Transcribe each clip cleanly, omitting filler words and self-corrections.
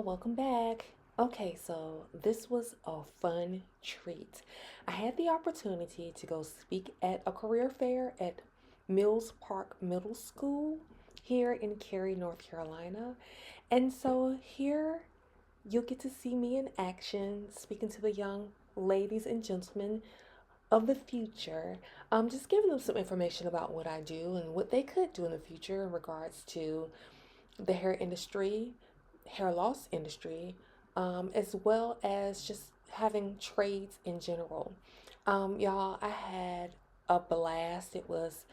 y'all, welcome back. Okay, so this was a fun treat. I had the opportunity to go speak at a career fair at Mills Park Middle School here in Cary, North Carolina. And so here you'll get to see me in action speaking to the young ladies and gentlemen of the future. Just giving them some information about what I do and what they could do in the future in regards to the hair industry, hair loss industry, as well as just having trades in general. Y'all, I had a blast. It was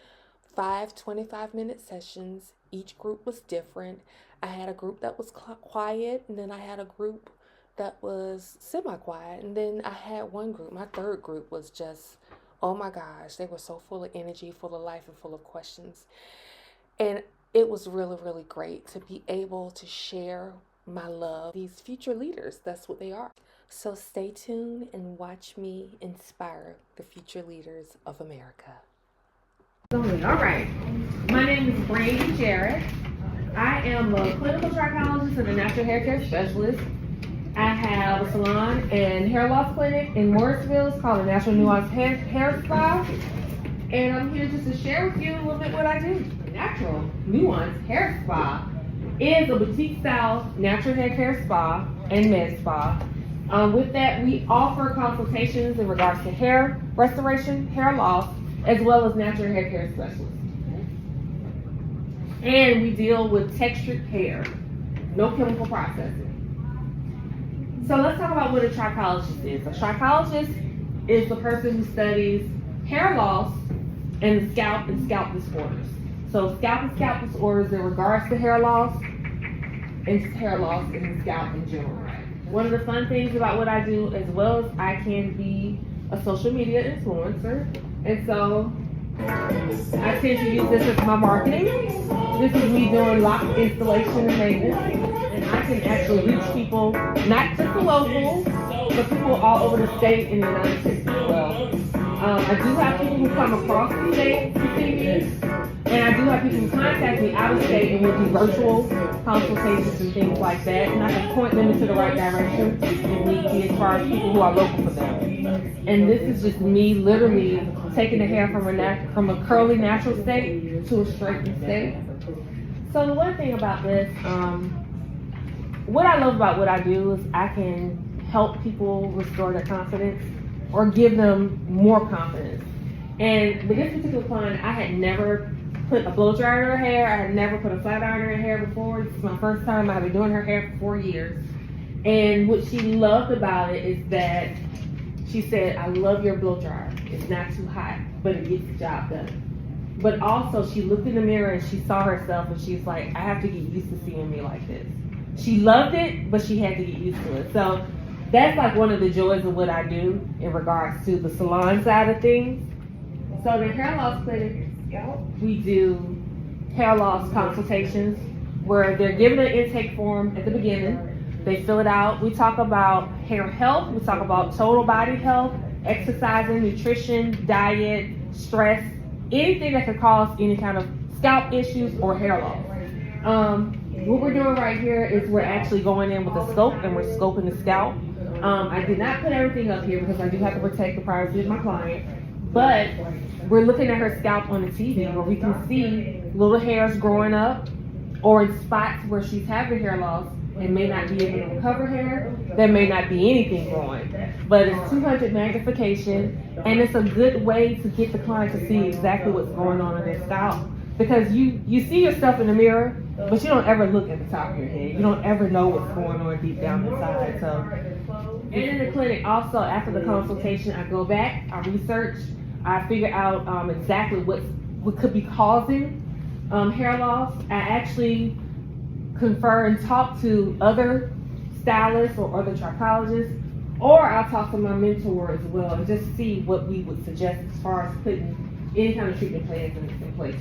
5 25-minute sessions. Each group was different. I had a group that was quiet, and then I had a group that was semi quiet, and then I had one group. My third group was just, oh my gosh, they were so full of energy, full of life, and full of questions. And it was really, really great to be able to share my love. These future leaders, that's what they are. So stay tuned and watch me inspire the future leaders of America. All right. My name is Brandy Jarrett. I am a clinical trichologist and a natural hair care specialist. I have a salon and hair loss clinic in Morrisville. It's called the Natural Nuance Hair Spa. And I'm here just to share with you a little bit what I do. Natural Nuance Hair Spa is a boutique style natural hair care spa and med spa. With that, we offer consultations in regards to hair restoration, hair loss, as well as natural hair care specialists. And we deal with textured hair, no chemical processing. So let's talk about what a trichologist is. A trichologist is the person who studies hair loss and scalp disorders. So scalp and scalp disorders in regards to hair loss and scalp in general. One of the fun things about what I do as well is I can be a social media influencer. And so I tend to use this as my marketing. This is me doing lock installation and maintenance. And I can actually reach people, not just the locals, but people all over the state and the United States as well. I do have people who come across the state to see me, and I do have people who contact me out of state and will do virtual consultations and things like that, and I can point them into the right direction if need be as far as people who are local for them. And this is just me literally taking the hair from a curly natural state to a straightened state. So the one thing about this, what I love about what I do is I can help people restore their confidence or give them more confidence. And with this particular client, I had never put a blow dryer in her hair. I had never put a flat iron in her hair before. This is my first time. I've been doing her hair for 4 years. And what she loved about it is that she said, I love your blow dryer. It's not too hot, but it gets the job done. But also she looked in the mirror and she saw herself and she's like, I have to get used to seeing me like this. She loved it, but she had to get used to it. So that's like one of the joys of what I do in regards to the salon side of things. So the hair loss clinic, we do hair loss consultations where they're given an intake form at the beginning. They fill it out. We talk about hair health. We talk about total body health, exercising, nutrition, diet, stress, anything that could cause any kind of scalp issues or hair loss. What we're doing right here is we're actually going in with a scope and we're scoping the scalp. I did not put everything up here because I do have to protect the privacy of my client, but we're looking at her scalp on the TV where we can see little hairs growing up or in spots where she's having hair loss and may not be able to recover hair. There may not be anything growing, but it's 200 magnification, and it's a good way to get the client to see exactly what's going on in their scalp. Because you see yourself in the mirror, but you don't ever look at the top of your head. You don't ever know what's going on deep down inside. So, and in the clinic, also after the consultation, I go back, I research, I figure out exactly what could be causing hair loss. I actually confer and talk to other stylists or other trichologists, or I'll talk to my mentor as well and just see what we would suggest as far as putting any kind of treatment plans in place.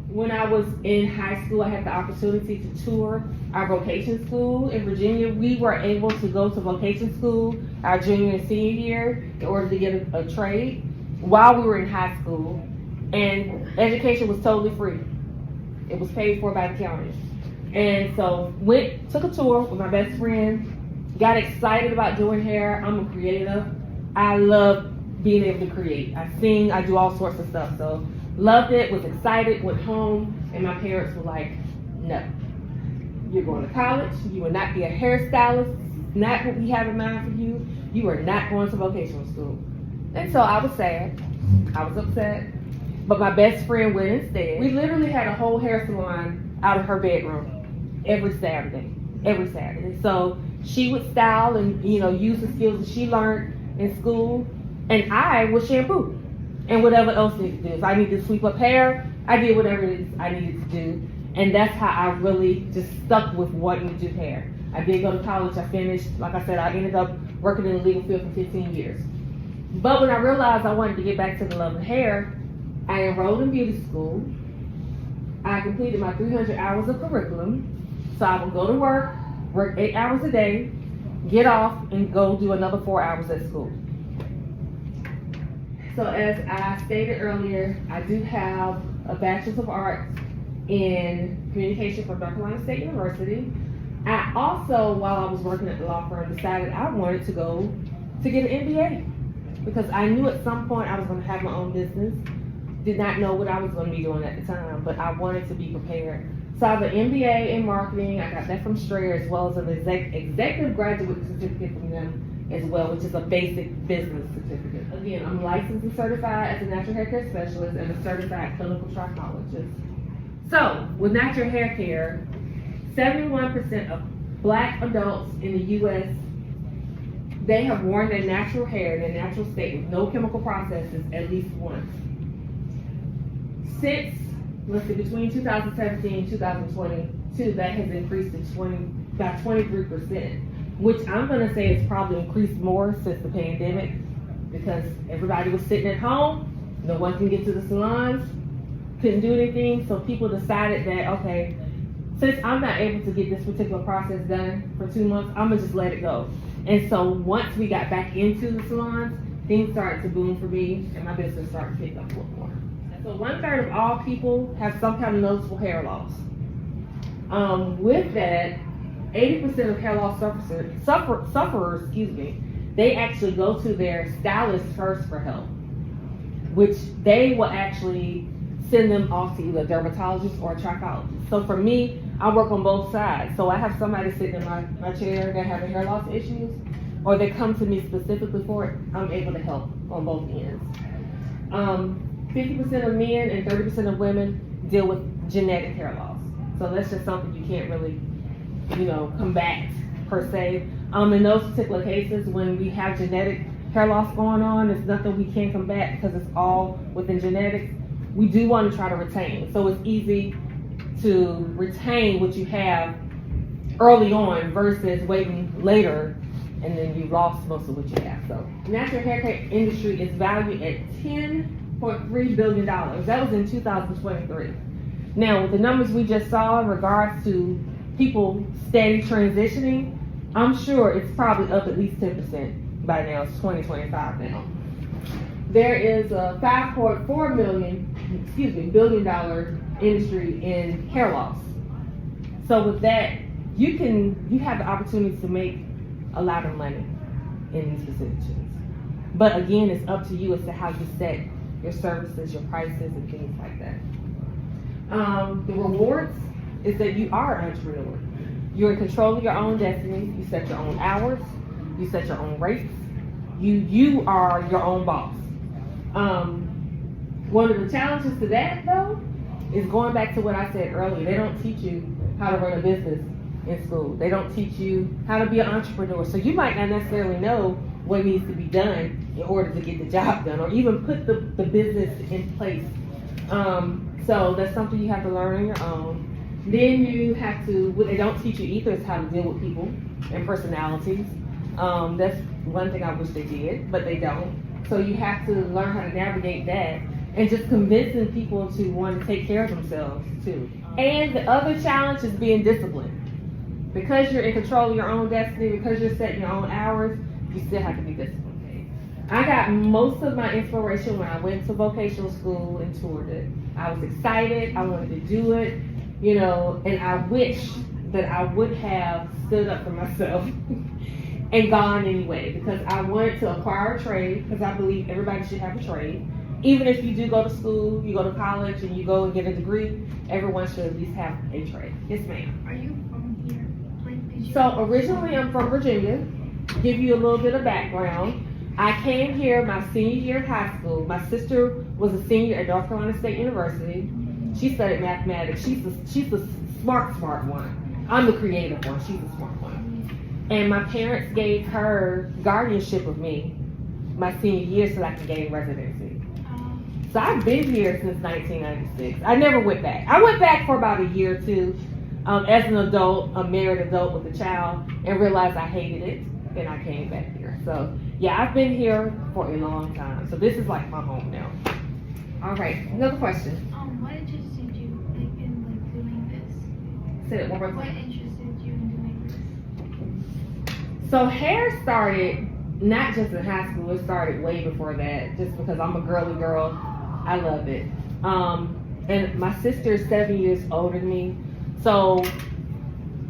When I was in high school, I had the opportunity to tour our vocation school in Virginia. We were able to go to vocation school our junior and senior year in order to get a trade while we were in high school, and education was totally free. It was paid for by the county. And so took a tour with my best friend, got excited about doing hair. I'm a creative. I love being able to create. I sing, I do all sorts of stuff. So loved it, was excited, went home, and my parents were like, no, you're going to college, you will not be a hairstylist, not what we have in mind for you. You are not going to vocational school. And so I was sad, I was upset, but my best friend went instead. We literally had a whole hair salon out of her bedroom every Saturday. So she would style and, use the skills that she learned in school, and I would shampoo and whatever else needed to do. If I needed to sweep up hair, I did whatever it is I needed to do. And that's how I really just stuck with wanting to do hair. I did go to college, I finished, like I said, I ended up working in the legal field for 15 years. But when I realized I wanted to get back to the love of hair, I enrolled in beauty school. I completed my 300 hours of curriculum. So I would go to work 8 hours a day, get off, and go do another 4 hours at school. So as I stated earlier, I do have a Bachelor's of Arts in Communication from North Carolina State University. I also, while I was working at the law firm, decided I wanted to go to get an MBA because I knew at some point I was going to have my own business. Did not know what I was going to be doing at the time, but I wanted to be prepared. So I have an MBA in marketing. I got that from Strayer, as well as an executive graduate certificate from them as well, which is a basic business certificate. Again, I'm licensed and certified as a natural hair care specialist and a certified clinical trichologist. So with natural hair care, 71% of Black adults in the U.S., they have worn their natural hair in their natural state with no chemical processes at least once. Since, between 2017 and 2022, that has increased to by 23%, which I'm going to say has probably increased more since the pandemic because everybody was sitting at home, no one can get to the salons, couldn't do anything, so people decided that, okay, since I'm not able to get this particular process done for 2 months, I'm gonna just let it go. And so once we got back into the salons, things started to boom for me and my business started to pick up a little more. So 1/3 of all people have some kind of noticeable hair loss. With that, 80% of hair loss sufferers, they actually go to their stylist first for help, which they will actually send them off to either a dermatologist or a trichologist. So for me, I work on both sides. So I have somebody sitting in my chair that have hair loss issues, or they come to me specifically for it. I'm able to help on both ends. 50% of men and 30% of women deal with genetic hair loss. So that's just something you can't really, combat per se. In those particular cases, when we have genetic hair loss going on, it's nothing we can combat because it's all within genetics. We do want to try to retain. So it's easy to retain what you have early on versus waiting later and then you lost most of what you have. So natural hair care industry is valued at $10.3 billion. That was in 2023. Now, with the numbers we just saw in regards to people steady transitioning, I'm sure it's probably up at least 10% by now. It's 2025 now. There is a $5.4 billion industry in hair loss. So with that, you have the opportunity to make a lot of money in these positions. But again, it's up to you as to how you set your services, your prices, and things like that. The rewards is that you are an entrepreneur. You're in control of your own destiny. You set your own hours. You set your own rates. You are your own boss. One of the challenges to that, though, is going back to what I said earlier. They don't teach you how to run a business in school. They don't teach you how to be an entrepreneur. So you might not necessarily know what needs to be done in order to get the job done or even put the business in place. So that's something you have to learn on your own. Then you have to, what they don't teach you either is how to deal with people and personalities. That's one thing I wish they did, but they don't. So you have to learn how to navigate that and just convincing people to want to take care of themselves too. And the other challenge is being disciplined. Because you're in control of your own destiny, because you're setting your own hours, you still have to be disciplined. I got most of my inspiration when I went to vocational school and toured it. I was excited, I wanted to do it, and I wish that I would have stood up for myself and gone anyway, because I wanted to acquire a trade, because I believe everybody should have a trade. Even if you do go to school, you go to college, and you go and get a degree, everyone should at least have a trade. Yes, ma'am. Are you from here? So originally I'm from Virginia. Give you a little bit of background. I came here my senior year of high school. My sister was a senior at North Carolina State University. She studied mathematics. She's the smart one. I'm the creative one. She's the smart one. And my parents gave her guardianship of me my senior year so I could gain residency. So I've been here since 1996. I never went back. I went back for about a year or two as an adult, a married adult with a child, and realized I hated it, and I came back here. So yeah, I've been here for a long time. So this is like my home now. All right, another question. What interested you in doing this? Say it one more What time. interested you in doing this? So hair started not just in high school. It started way before that. Just because I'm a girly girl, I love it. And my sister is 7 years older than me. So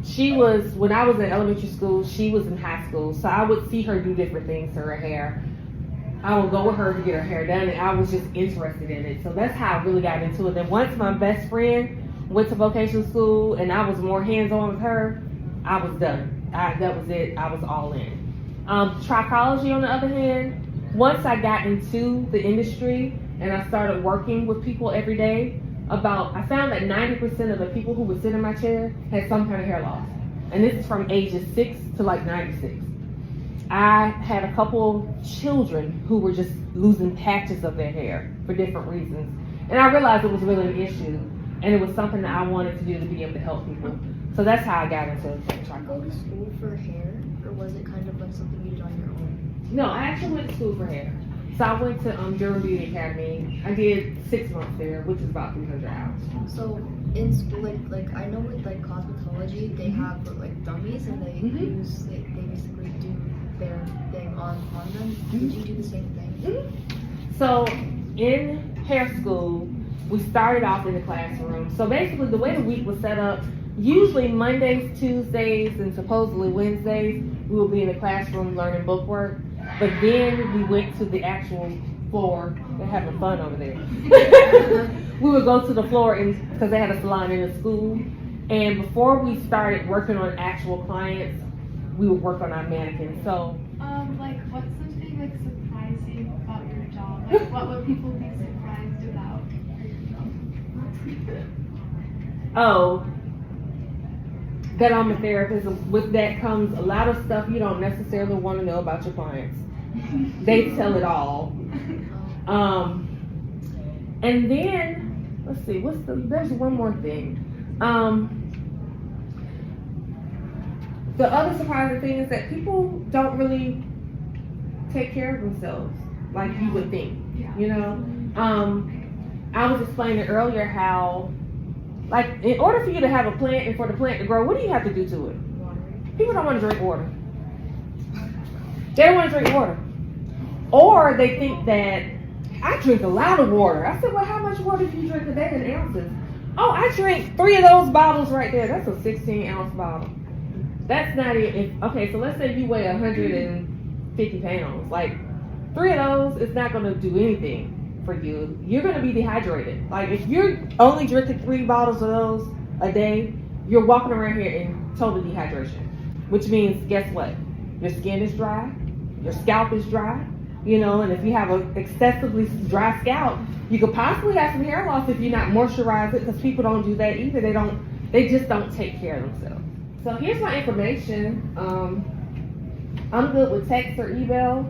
she was, when I was in elementary school, she was in high school. So I would see her do different things to her hair. I would go with her to get her hair done, and I was just interested in it. So that's how I really got into it. And once my best friend went to vocational school and I was more hands-on with her, I was done. That was it. I was all in. Trichology, on the other hand, once I got into the industry and I started working with people every day, I found that 90% of the people who would sit in my chair had some kind of hair loss. And this is from ages 6 to like 96. I had a couple children who were just losing patches of their hair for different reasons. And I realized it was really an issue. And it was something that I wanted to do to be able to help people. So that's how I got into trichology. Go to school for hair, or was it kind of like something you did on your own? No, I actually went to school for hair. So I went to Durham Beauty Academy. I did 6 months there, which is about 300 hours. So in school, like I know with like cosmetology, they have like dummies, and they they basically do their thing on them. Did you do the same thing? So in hair school, we started off in the classroom. So basically the way the week was set up, usually Mondays, Tuesdays, and supposedly Wednesdays, we would be in the classroom learning book work. But then we went to the actual floor. They're having fun over there. We would go to the floor because they had a salon in the school. And before we started working on actual clients, we would work on our mannequins. So, What's something surprising about your job? What would people be surprised about your job? That I'm a therapist. With that comes a lot of stuff you don't necessarily want to know about your clients. They tell it all. And then, let's see, there's one more thing. The other surprising thing is that people don't really take care of themselves like you would think, you know? I was explaining earlier how, in order for you to have a plant and for the plant to grow, what do you have to do to it? People don't want to drink water. They don't want to drink water. Or they think that, I drink a lot of water. I said, well, how much water do you drink a day in ounces? Oh, I drink 3 of those bottles right there. That's a 16-ounce bottle. That's not even, okay, so let's say you weigh 150 pounds. 3 of those is not going to do anything for you. You're going to be dehydrated. If you're only drinking 3 bottles of those a day, you're walking around here in total dehydration. Which means, guess what? Your skin is dry, your scalp is dry, and if you have an excessively dry scalp, you could possibly have some hair loss if you're not moisturized it, because people don't do that either. They just don't take care of themselves. So here's my information. I'm good with text or email.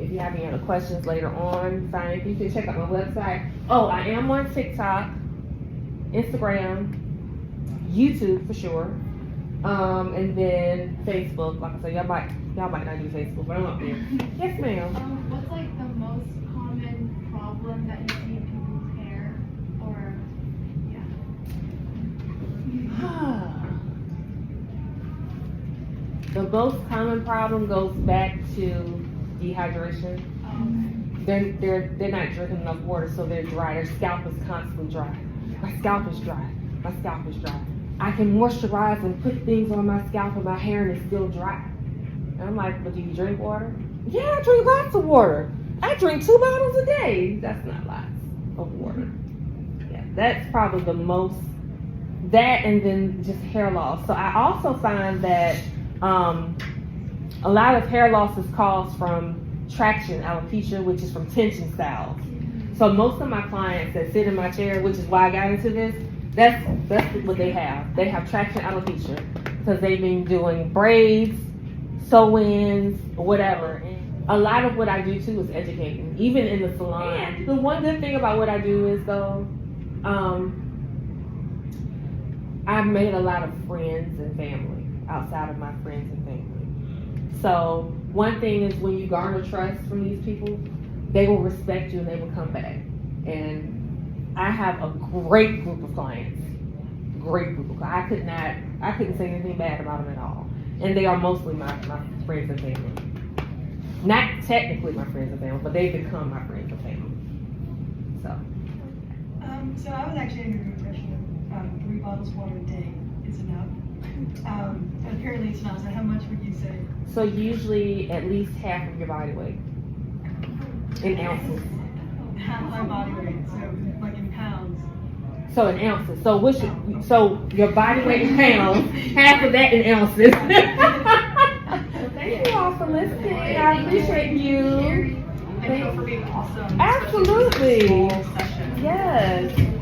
If you have any other questions later on, fine. You can check out my website. Oh, I am on TikTok, Instagram, YouTube for sure, and then Facebook. Like I said, y'all might not do Facebook, but I'm up there. Yes, ma'am. What's the most common problem that you see in people's hair, or The most common problem goes back to dehydration. They're not drinking enough water, so they're dry. Their scalp is constantly dry. My scalp is dry. My scalp is dry. I can moisturize and put things on my scalp and my hair and it's still dry. And I'm like, but do you drink water? Yeah, I drink lots of water. I drink 2 bottles a day. That's not lots of water. Yeah, that's probably the most, that and then just hair loss. So I also find that a lot of hair loss is caused from traction alopecia, which is from tension styles. So most of my clients that sit in my chair, which is why I got into this, that's what they have. They have traction alopecia because they've been doing braids, sew-ins, whatever. A lot of what I do too is educating, even in the salon. And the one good thing about what I do is though, I've made a lot of friends and family outside of my friends and family. So one thing is when you garner trust from these people, they will respect you and they will come back. And I have a great group of clients. Great group of clients. I couldn't say anything bad about them at all. And they are mostly my friends and family. Not technically my friends and family, but they've become my friends and family. So I was actually under the impression of 3 bottles of water a day is enough. Apparently it's not. So how much would you say? So usually at least half of your body weight in ounces. Half my body weight, so like in pounds. So in ounces. So your body weight in pounds, half of that in ounces. Thank you all for listening. I appreciate you. Thank you for being awesome. Absolutely. Especially for this small session. Yes.